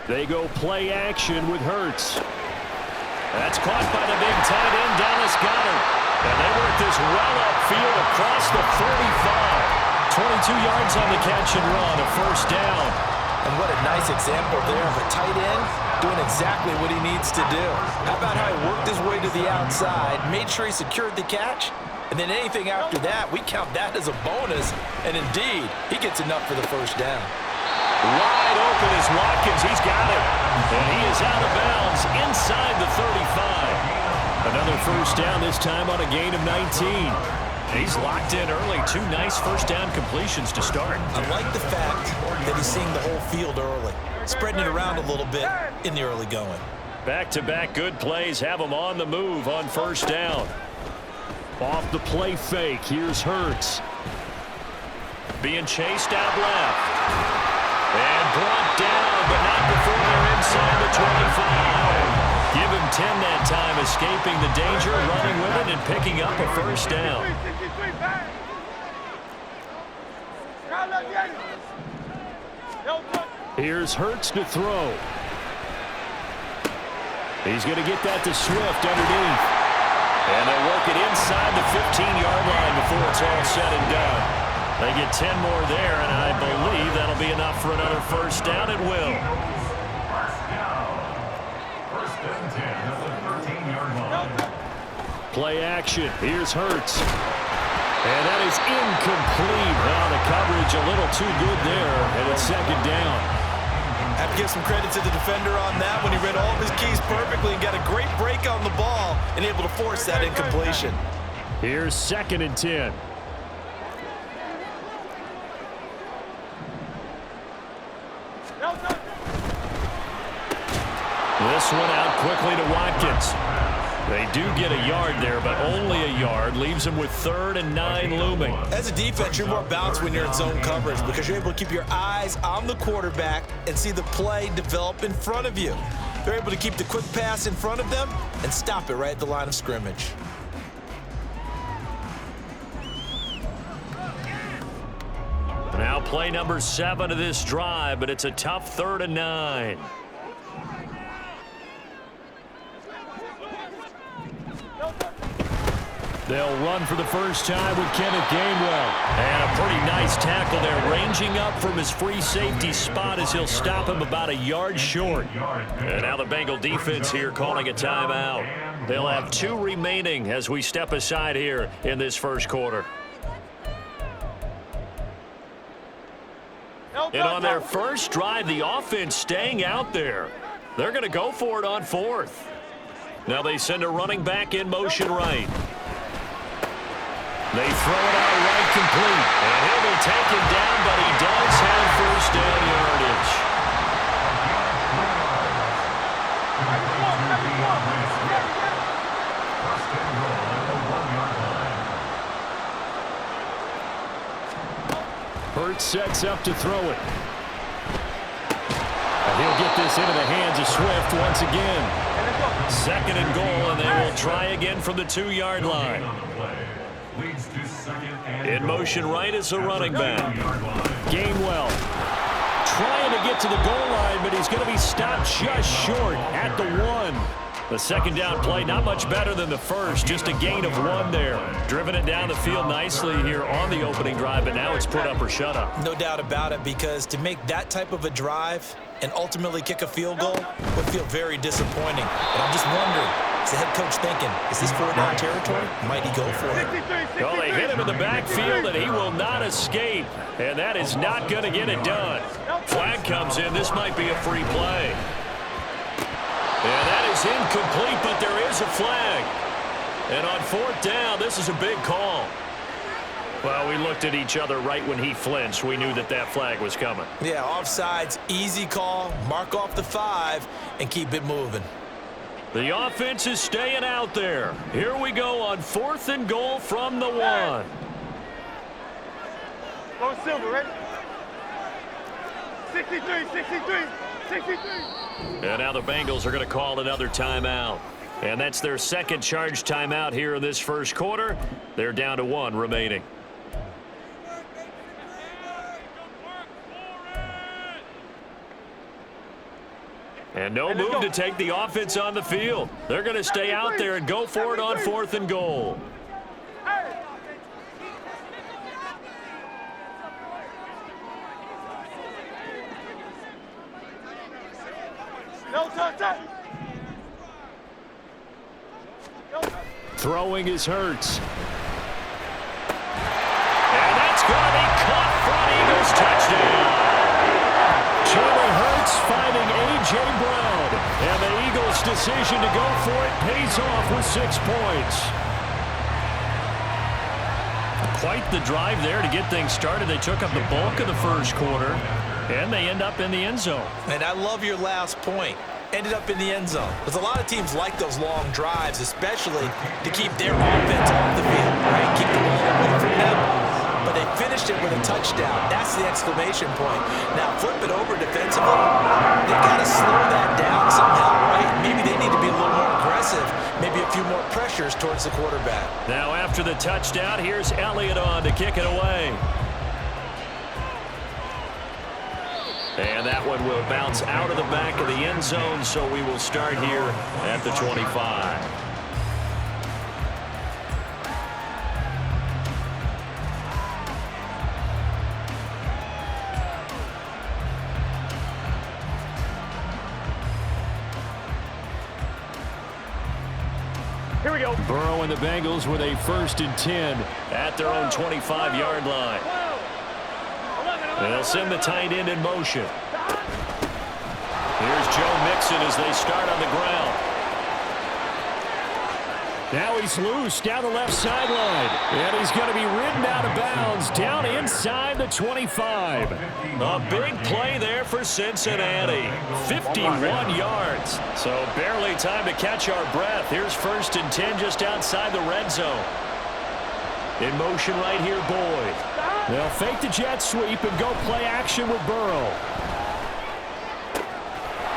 They go play action with Hurts. That's caught by the big tight end, Dallas Goedert. And they work this well upfield across the 35. 22 yards on the catch and run, a first down. And what a nice example there of a tight end doing exactly what he needs to do. How about how he worked his way to the outside, made sure he secured the catch, and then anything after that, we count that as a bonus. And indeed, he gets enough for the first down. Wide open is Watkins. He's got it. And he is out of bounds inside the 35. Another first down, this time on a gain of 19. He's locked in early. 2 nice first down completions to start. I like the fact that he's seeing the whole field early, spreading it around a little bit in the early going. Back-to-back good plays have him on the move on first down. Off the play fake, here's Hurts. Being chased out left. And brought down, but not before they're inside the 25. Give him 10 that time, escaping the danger, running with it, and picking up a first down. Here's Hurts to throw. He's going to get that to Swift underneath. And they'll work it inside the 15-yard line before it's all said and done. They get 10 more there, and I believe that'll be enough for another first down. It will. Play action. Here's Hurts. And that is incomplete. Well, the coverage a little too good there, and it's second down. Have to give some credit to the defender on that when he read all of his keys perfectly and got a great break on the ball and able to force that incompletion. Here's 2nd and 10. This one out quickly to Watkins. They do get a yard there, but only a yard. Leaves them with 3rd and 9 looming. As a defense, you're more balanced when you're in zone coverage because you're able to keep your eyes on the quarterback and see the play develop in front of you. They're able to keep the quick pass in front of them and stop it right at the line of scrimmage. Now play number 7 of this drive, but it's a tough 3rd and 9. They'll run for the first time with Kenneth Gainwell. And a pretty nice tackle there, ranging up from his free safety spot as he'll stop him about a yard short. And now the Bengal defense here calling a timeout. They'll have 2 remaining as we step aside here in this first quarter. And on their first drive, the offense staying out there. They're going to go for it on 4th. Now they send a running back in motion right. They throw it out right complete. And he'll be taken down, but he does have first down yardage. Hurts sets up to throw it. And he'll get this into the hands of Swift once again. 2nd and goal, and they will try again from the 2-yard line. In motion right is a running back. Gainwell trying to get to the goal line, but he's going to be stopped just short at the 1. The second down play, not much better than the first, just a gain of 1 there. Driven it down the field nicely here on the opening drive, but now it's put up or shut up. No doubt about it, because to make that type of a drive and ultimately kick a field goal would feel very disappointing. But I'm just wondering, is the head coach thinking, is this 4-down territory? Might he go for it? Well, they hit him in the backfield, and he will not escape. And that is not going to get it done. Flag comes in. This might be a free play. And that is incomplete, but there is a flag. And on 4th down, this is a big call. Well, we looked at each other right when he flinched. We knew that that flag was coming. Yeah, offsides, easy call, mark off the 5, and keep it moving. The offense is staying out there. Here we go on 4th and goal from the 1. Go Silver, ready? 63, 63, 63. And now the Bengals are going to call another timeout. And that's their second charge timeout here in this first quarter. They're down to 1 remaining. And no move to take the offense on the field. They're going to stay out there and go for it on 4th and goal. No touch. Throwing is Hurts. And that's going to be caught for an Eagles touchdown. Jalen Hurts finding A.J. Brown. And the Eagles' decision to go for it pays off with 6 points. Quite the drive there to get things started. They took up the bulk of the first quarter, and they end up in the end zone. And I love your last point. Ended up in the end zone. Because a lot of teams like those long drives, especially to keep their offense off the field, right? Keep the ball away from them. But they finished it with a touchdown. That's the exclamation point. Now flip it over defensively. They got to slow that down somehow, right? Maybe they need to be a little more aggressive. Maybe a few more pressures towards the quarterback. Now after the touchdown, here's Elliott on to kick it away. And that one will bounce out of the back of the end zone, so we will start here at the 25. Here we go. Burrow and the Bengals with a 1st and 10 at their own 25-yard line. They'll send the tight end in motion. Here's Joe Mixon as they start on the ground. Now he's loose down the left sideline. And he's going to be ridden out of bounds down inside the 25. A big play there for Cincinnati. 51 yards. So barely time to catch our breath. Here's 1st and 10 just outside the red zone. In motion right here, Boyd. They'll fake the jet sweep and go play action with Burrow.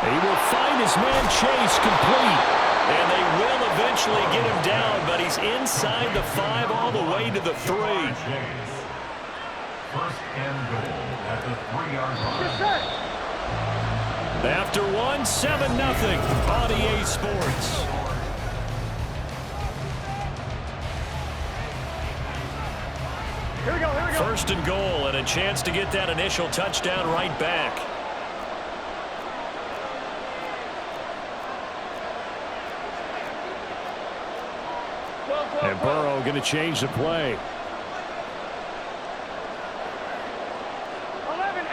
He will find his man Chase complete. And they will eventually get him down, but he's inside the 5 all the way to the 3. 1st and goal at the 3-yard line. After 1, 7-0 on EA Sports. Here we go. 1st and goal and a chance to get that initial touchdown right back. And Burrow going to change the play.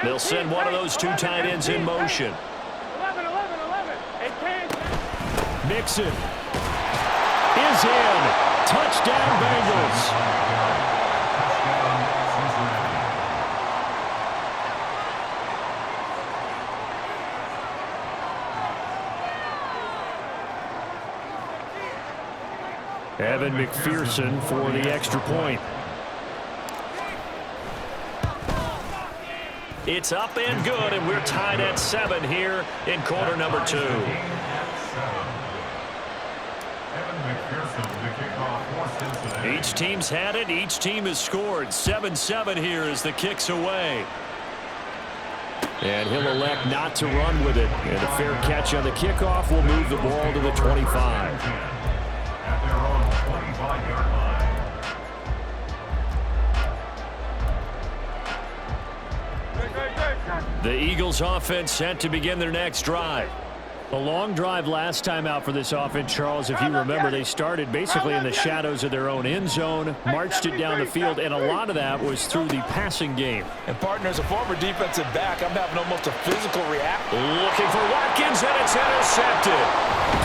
They'll send one of those 2 tight ends in motion. 11. Mixon is in. Touchdown Bengals. Evan McPherson for the extra point. It's up and good, and we're tied at 7 here in quarter number 2. Each team's had it. Each team has scored. 7-7 here as the kick's away. And he'll elect not to run with it. And a fair catch on the kickoff will move the ball to the 25. At their own 25-yard line. The Eagles offense set to begin their next drive. A long drive last time out for this offense, Charles. If you remember, they started basically in the shadows of their own end zone, marched it down the field, and a lot of that was through the passing game. And partner, as a former defensive back, I'm having almost a physical reaction. Looking for Watkins, and it's intercepted.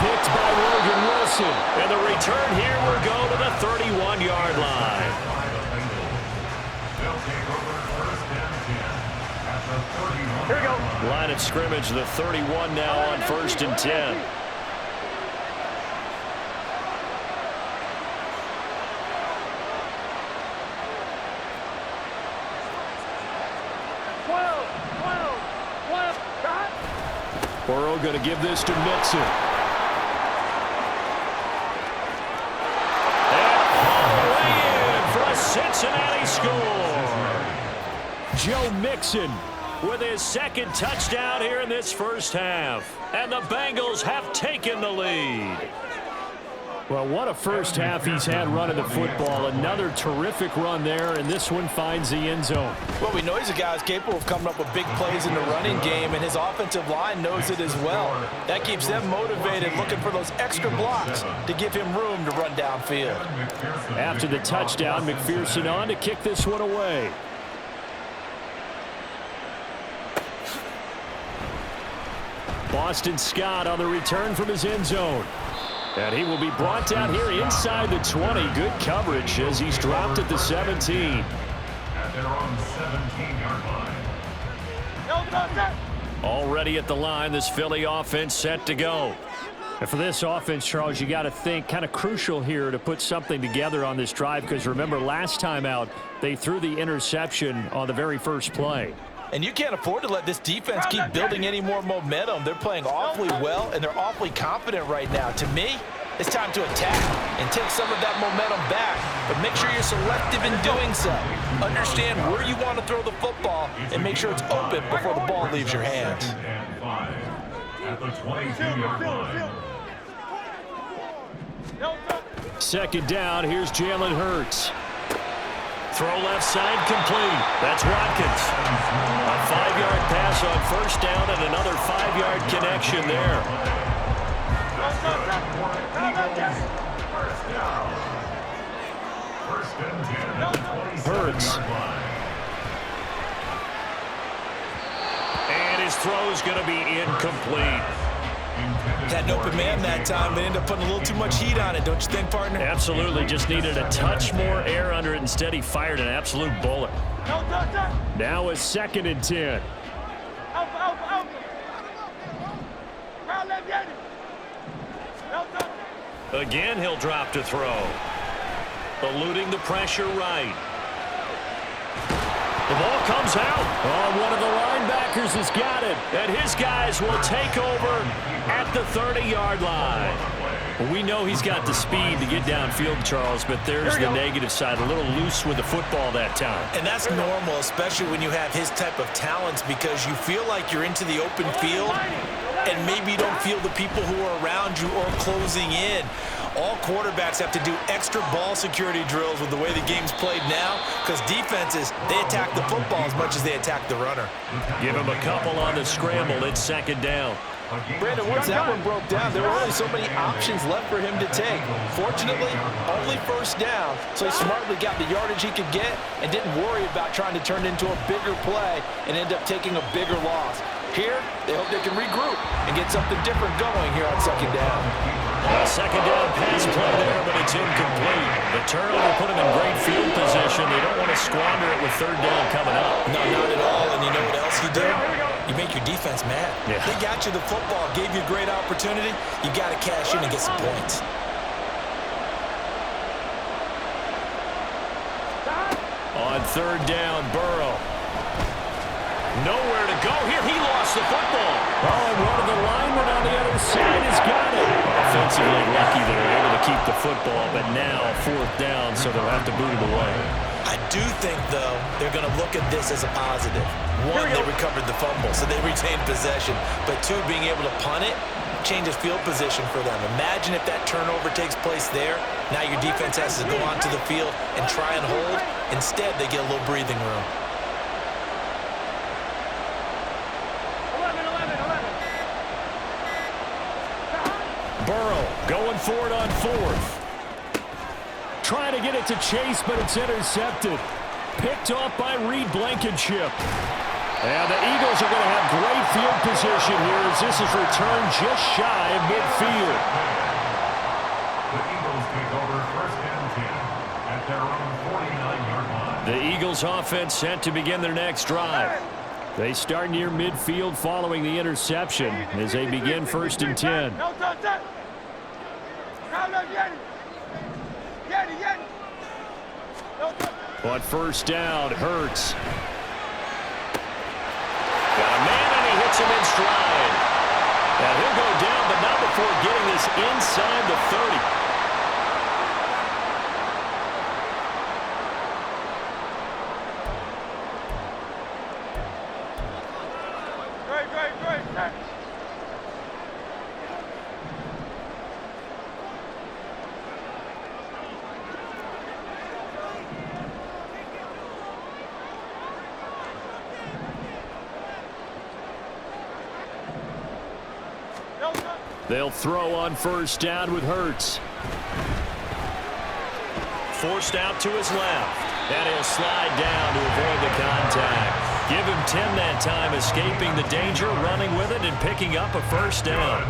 Picked by Logan Wilson. And the return here will go to the 31-yard line. They'll take over 1st and 10 at the 31. Here we go. Line of scrimmage, the 31 now on 1st and 10. 12. Burrow going to give this to Mixon. And for a Cincinnati score. Joe Mixon with his second touchdown here in this first half. And the Bengals have taken the lead. Well, what a first half he's had running the football. Another terrific run there, and this one finds the end zone. Well, we know he's a guy who's capable of coming up with big plays in the running game, and his offensive line knows it as well. That keeps them motivated, looking for those extra blocks to give him room to run downfield. After the touchdown, McPherson on to kick this one away. Boston Scott on the return from his end zone. And he will be brought down here inside the 20. Good coverage as he's dropped at the 17. At their own 17-yard line. Already at the line, this Philly offense set to go. And for this offense, Charles, you got to think kind of crucial here to put something together on this drive, because remember last time out, they threw the interception on the very first play. And you can't afford to let this defense keep building any more momentum. They're playing awfully well, and they're awfully confident right now. To me, it's time to attack and take some of that momentum back, but make sure you're selective in doing so. Understand where you want to throw the football and make sure it's open before the ball leaves your hands. At the 22-yard line. Second down, here's Jalen Hurts. Throw left side complete. That's Watkins. A 5-yard pass on first down and another 5-yard connection there. Hurts. And his throw is going to be incomplete. Had an open man that time, but ended up putting a little too much heat on it, don't you think, partner? Absolutely. Just needed a touch more air under it. Instead, he fired an absolute bullet. Now a 2nd and 10. Again, he'll drop to throw. Eluding the pressure right. The ball comes out. Oh, one of the linebackers has got it. And his guys will take over at the 30-yard line. Well, we know he's got the speed to get downfield, Charles, but there's the negative side. A little loose with the football that time. And that's normal, especially when you have his type of talents, because you feel like you're into the open field and maybe you don't feel the people who are around you or closing in. All quarterbacks have to do extra ball security drills with the way the game's played now, because defenses, they attack the football as much as they attack the runner. Give him a couple on the scramble. It's 2nd down. Brandon, once that one broke down, there were only so many options left for him to take. Fortunately, only first down, so he smartly got the yardage he could get and didn't worry about trying to turn it into a bigger play and end up taking a bigger loss. Here, they hope they can regroup and get something different going here on 2nd down. Second down pass play there, but it's incomplete. The turnover put them in great field position. They don't want to squander it with 3rd down coming up. No, not at all. And you know what else you do? You make your defense mad. Yeah. They got you the football, gave you a great opportunity. You got to cash in and get some points. On 3rd down, Burrow. Nowhere to go here. He lost the football. Oh, and one of the linemen on the other side has got it. Offensively lucky they're able to keep the football, but now 4th down, so they'll have to boot it away. I do think, though, they're going to look at this as a positive. One, they recovered the fumble, so they retained possession. But two, being able to punt it changes field position for them. Imagine if that turnover takes place there. Now your defense has to go onto the field and try and hold. Instead, they get a little breathing room. 11. Burrow going for it on 4th. Trying to get it to Chase, but it's intercepted. Picked off by Reed Blankenship. And the Eagles are going to have great field position here as this is returned just shy of midfield. The Eagles take over 1st and 10 at their own 49-yard line. The Eagles offense set to begin their next drive. They start near midfield following the interception as they begin 1st and 10. On 1st down, Hurts. Got a man and he hits him in stride. And he'll go down, but not before getting this inside the 30. They'll throw on first down with Hurts. Forced out to his left. And he'll slide down to avoid the contact. Give him 10 that time, escaping the danger, running with it, and picking up a first down.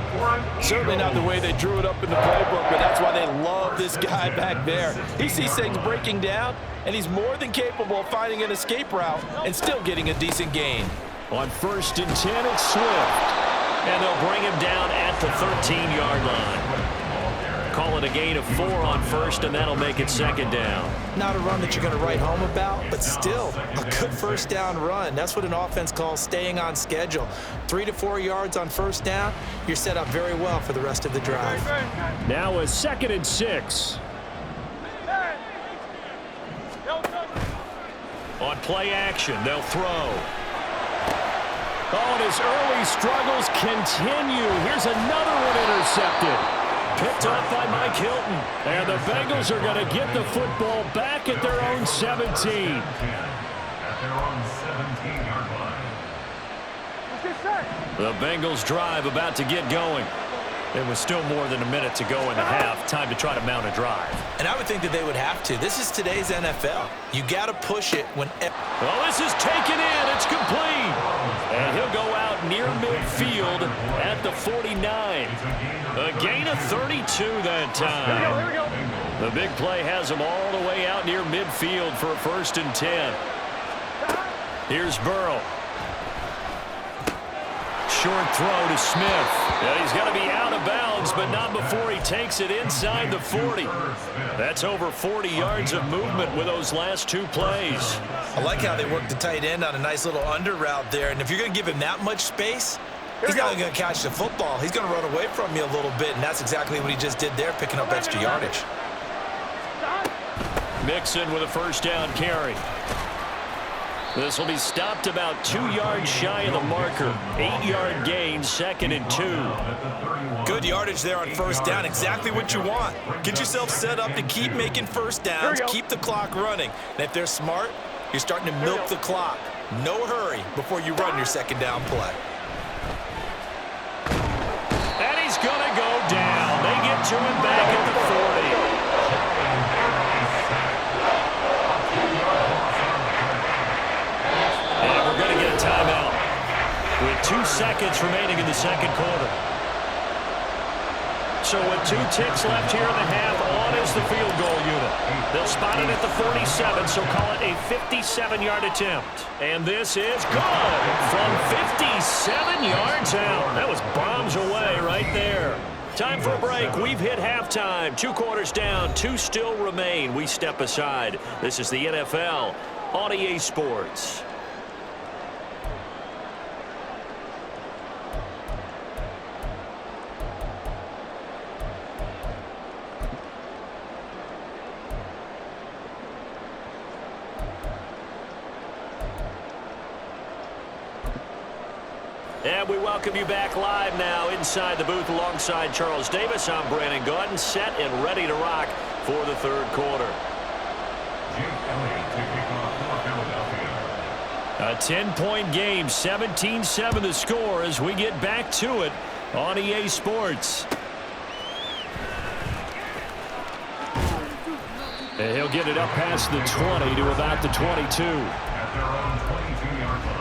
Certainly not the way they drew it up in the playbook, but that's why they love this guy back there. He sees things breaking down, and he's more than capable of finding an escape route and still getting a decent gain. On first and 10, it's Swift. And they'll bring him down at the 13-yard line. Call it a gain of 4 on first, and that'll make it second down. Not a run that you're going to write home about, but still a good first down run. That's what an offense calls staying on schedule. 3 to 4 yards on first down, you're set up very well for the rest of the drive. Now a 2nd and 6. On play action, they'll throw. Oh, and his early struggles continue. Here's another one intercepted. Picked off by Mike Hilton. And the Bengals are going to get the football back at their own 17. At their own 17-yard line. The Bengals drive about to get going. It was still more than a minute to go in the half. Time to try to mount a drive. And I would think that they would have to. This is today's NFL. You got to push it when... Well, this is taken in. It's complete. And he'll go out near midfield at the 49. A gain of 32 that time. Here we go. The big play has him all the way out near midfield for a 1st and 10. Here's Burrow. Short throw to Smith. Yeah, he's going to be out of bounds, but not before he takes it inside the 40. That's over 40 yards of movement with those last 2 plays. I like how they work the tight end on a nice little under route there. And if you're going to give him that much space, he's not going to catch the football. He's going to run away from you a little bit, and that's exactly what he just did there, picking up extra yardage. Mixon with a first down carry. This will be stopped about 2 yards shy of the marker. 8-yard gain, 2nd and 2. Good yardage there on first down. Exactly what you want. Get yourself set up to keep making first downs, keep the clock running. And if they're smart, you're starting to milk the clock. No hurry before you run your second down play. And he's going to go down. They get to him back at the 40. And we're going to get a timeout with 2 seconds remaining in the second quarter. So with 2 ticks left here in the half, on is the field goal unit. They'll spot it at the 47, so call it a 57-yard attempt. And this is good from 57 yards out. That was bombs away right there. Time for a break. We've hit halftime. 2 quarters down, 2 still remain. We step aside. This is the NFL on EA Sports. And we welcome you back live now inside the booth alongside Charles Davis. I'm Brandon Gordon, set and ready to rock for the third quarter. A 10-point game, 17-7 the score as we get back to it on EA Sports. And he'll get it up past the 20 to about the 22. At their own 22-yard line.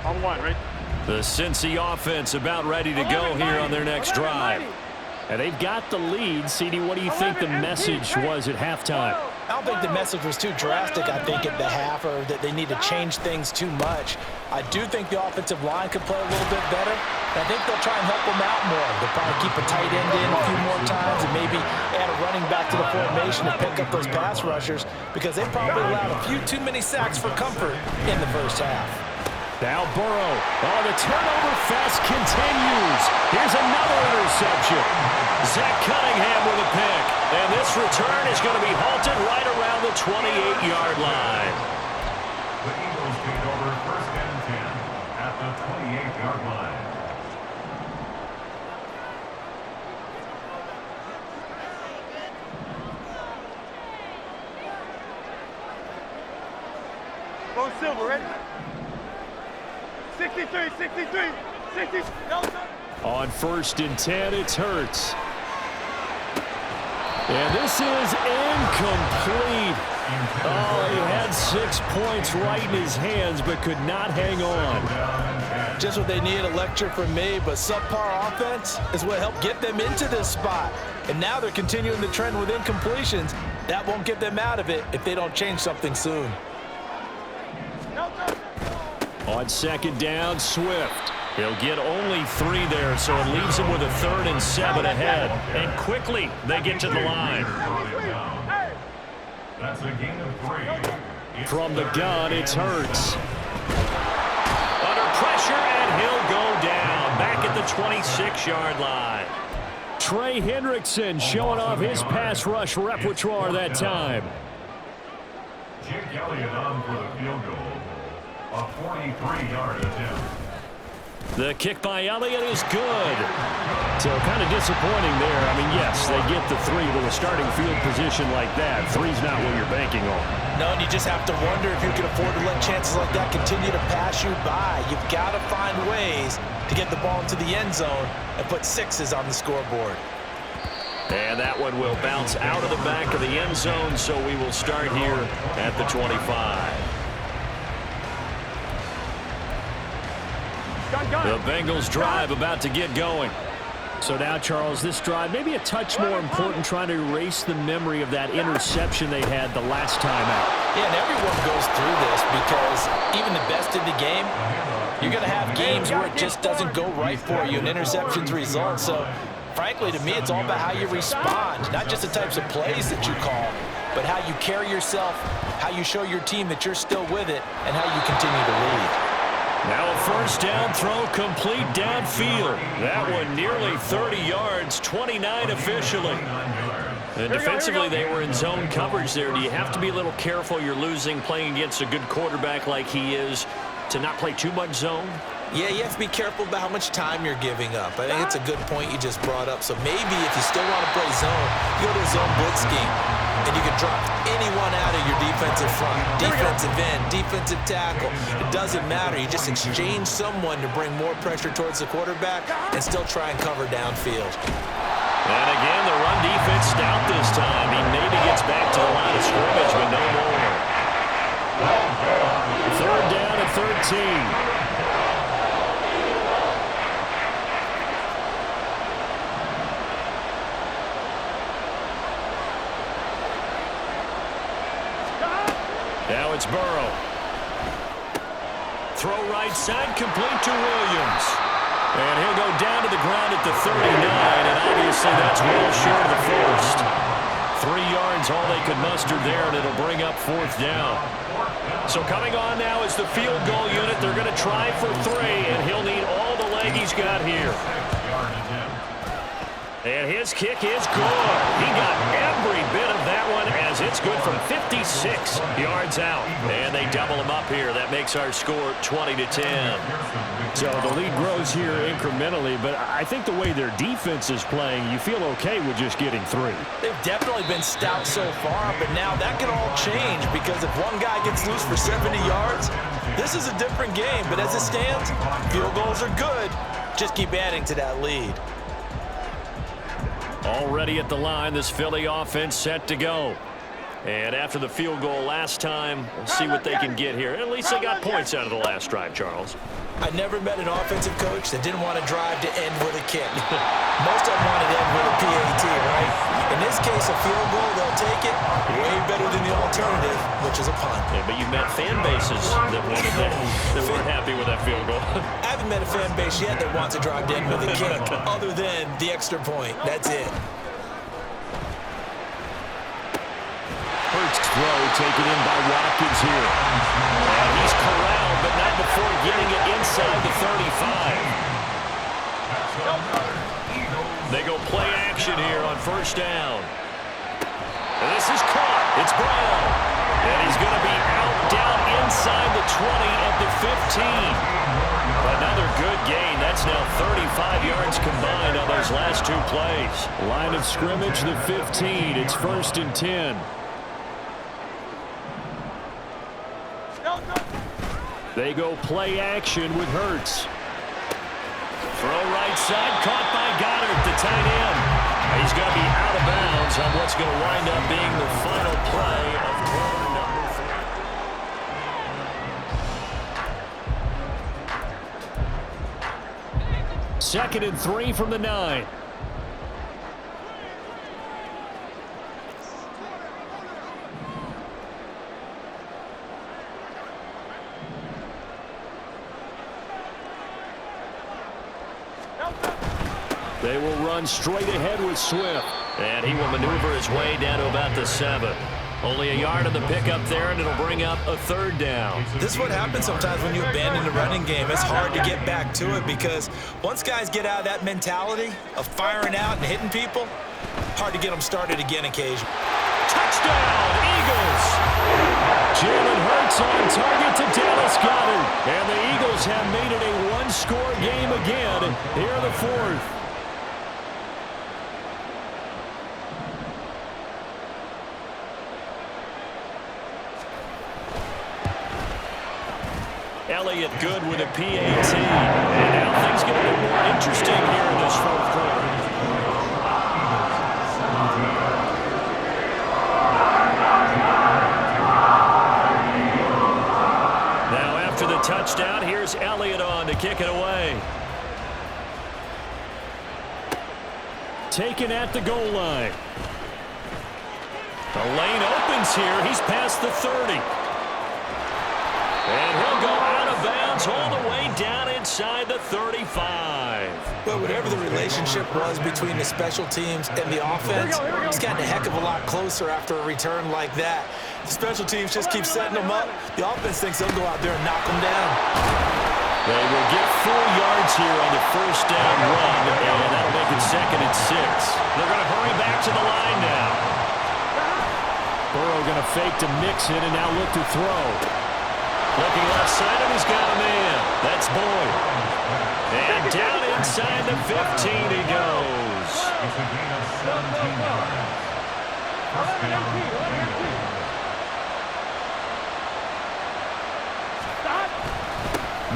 On 1, right? The Cincy offense about ready to go here on their next drive. And they've got the lead. CD, what do you think the message was at halftime? I don't think the message was too drastic, I think, at the half, or that they need to change things too much. I do think the offensive line could play a little bit better. And I think they'll try and help them out more. They'll probably keep a tight end in a few more times and maybe add a running back to the formation to pick up those pass rushers, because they probably allowed a few too many sacks for comfort in the first half. Now Burrow. Oh, the turnover fest continues. Here's another interception. Zach Cunningham with a pick. And this return is going to be halted right around the 28-yard line. The Eagles take over 1st and 10 at the 28-yard line. Go silver, ready? 63, 63, 60. On 1st and 10, it's Hurts. And this is incomplete. Oh, he had 6 points right in his hands, but could not hang on. Just what they need, a lecture from me, but subpar offense is what helped get them into this spot. And now they're continuing the trend with incompletions. That won't get them out of it if they don't change something soon. On 2nd down, Swift. He'll get only 3 there, so it leaves him with a 3rd and 7 ahead. And quickly, they get to the line. That's a gain of 3. From the gun, it's Hurts. Under pressure, and he'll go down. Back at the 26-yard line. Trey Hendrickson showing off his pass rush repertoire that time. Jake Elliott on for the field goal. A 43-yard attempt. The kick by Elliott is good. So kind of disappointing there. I mean, yes, they get the 3 with a starting field position like that. 3's not what you're banking on. No, and you just have to wonder if you can afford to let chances like that continue to pass you by. You've got to find ways to get the ball into the end zone and put 6s on the scoreboard. And that one will bounce out of the back of the end zone, so we will start here at the 25. The Bengals drive about to get going. So now, Charles, this drive maybe a touch more important, trying to erase the memory of that interception they had the last time out. Yeah, and everyone goes through this because even the best in the game, you're going to have games where it just doesn't go right for you and interceptions result. So, frankly, to me, it's all about how you respond, not just the types of plays that you call, but how you carry yourself, how you show your team that you're still with it, and how you continue to lead. Now a 1st down throw complete downfield. That one nearly 30 yards, 29 officially. And defensively, they were in zone coverage there. Do you have to be a little careful? You're losing, playing against a good quarterback like he is, to not play too much zone? Yeah, you have to be careful about how much time you're giving up. I think it's a good point you just brought up. So maybe if you still want to play zone, you go to a zone blitz scheme, and you can drop anyone out of your defensive front, defensive end, defensive tackle. It doesn't matter. You just exchange someone to bring more pressure towards the quarterback and still try and cover downfield. And again, the run defense stout this time. He maybe gets back to the line of scrimmage, but no more. 3rd down and 13. Now it's Burrow. Throw right side, complete to Williams. And he'll go down to the ground at the 39, and obviously that's well short of the first. 3 yards, all they could muster there, and it'll bring up 4th down. So coming on now is the field goal unit. They're going to try for 3, and he'll need all the leg he's got here. And his kick is good. He got every bit of that one as it's good from 56 yards out. And they double him up here. That makes our score 20-10. So the lead grows here incrementally, but I think the way their defense is playing, you feel okay with just getting 3. They've definitely been stout so far, but now that can all change because if one guy gets loose for 70 yards, this is a different game. But as it stands, field goals are good. Just keep adding to that lead. Already at the line, this Philly offense set to go. And after the field goal last time, we'll see what they can get here. At least they got points out of the last drive, Charles. I never met an offensive coach that didn't want to drive to end with a kick. Most of them wanted to end with a PAT, right? In this case, a field goal, they'll take it way better than the alternative, which is a punt. Yeah, but you've met fan bases that wanted that weren't happy with that field goal. I haven't met a fan base yet that wants to drive to end with a kick, other than the extra point. That's it. Hurts throw taken in by Watkins here. And he's corralled, but not before getting it inside the 35. They go play action here on 1st down. And this is caught. It's Brown. And he's going to be out down inside the 20 at the 15. Another good gain. That's now 35 yards combined on those last 2 plays. Line of scrimmage, the 15. It's 1st and 10. They go play action with Hurts. Throw right side, caught by Goddard, the tight end. He's going to be out of bounds on what's going to wind up being the final play of quarter number 3. 2nd and 3 from the 9. They will run straight ahead with Swift. And he will maneuver his way down to about the 7. Only a yard on the pickup there, and it'll bring up a 3rd down. This is what happens sometimes when you abandon the running game. It's hard to get back to it because once guys get out of that mentality of firing out and hitting people, hard to get them started again occasionally. Touchdown, Eagles! Jalen Hurts on target to Dallas Goedert. And the Eagles have made it a one-score game again here in the 4th. Elliott good with a PAT. And now things get a bit more interesting here in this 4th quarter. Now after the touchdown, here's Elliott on to kick it away. Taken at the goal line. The lane opens here. He's past the 30. And he'll go out of bounds all the way down inside the 35. Well, whatever the relationship was between the special teams and the offense, it's gotten a heck of a lot closer after a return like that. The special teams just keep setting them up. The offense thinks they'll go out there and knock them down. They will get 4 yards here on the 1st down run, and that'll make it 2nd and 6. They're going to hurry back to the line now. Burrow going to fake to Mixon and now look to throw. Looking left side, and he's got a man. That's Boyd. And down inside the 15 he goes. It's a gain of 17 yards. 1st down, Bengals.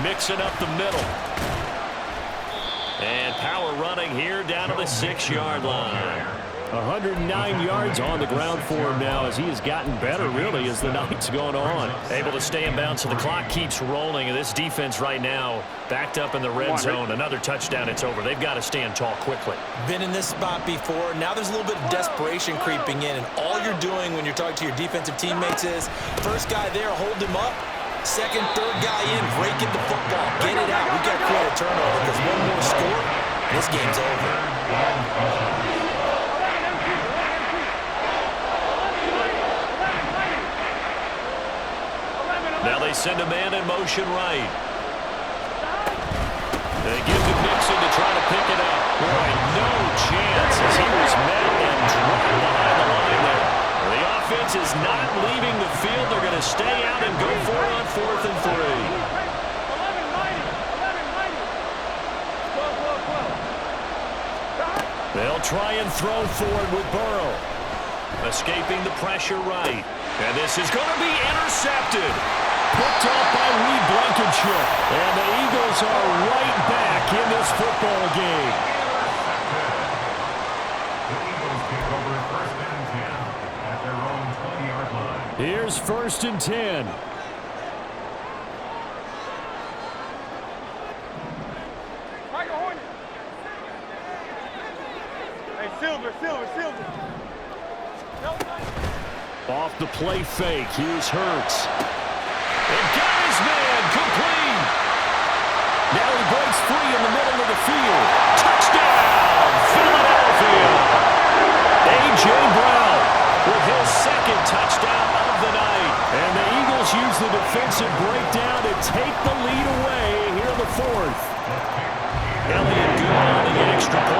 Mixing up the middle. And power running here down to the 6-yard line. 109 yards on the ground for him now as he has gotten better, really, as the night's gone on. Able to stay in bounds, so the clock keeps rolling. And this defense right now backed up in the red zone. Another touchdown, it's over. They've got to stand tall quickly. Been in this spot before. Now there's a little bit of desperation creeping in. And all you're doing when you're talking to your defensive teammates is, first guy there, hold him up. 2nd, 3rd guy in, break in the football. Get it out. We've got to create a turnover because one more score, this game's over. Now they send a man in motion right. They give to Mixon to try to pick it up. Boy, no chance as he was met and dropped behind the line there. The offense is not leaving the field. They're going to stay out and go for it on 4th and 3. They'll try and throw forward with Burrow. Escaping the pressure right. And this is going to be intercepted. Picked off by Reed Blankenship. And the Eagles are right back in this football game. The Eagles take over 1st and 10 at their own 20-yard line. Here's 1st and 10. Hey, Silver. Off the play fake. Here's Hurts. And got his man complete. Now he breaks free in the middle of the field. Touchdown, Philadelphia. A.J. Brown with his 2nd touchdown of the night. And the Eagles use the defensive breakdown to take the lead away here in the 4th. Elliott good on the extra point.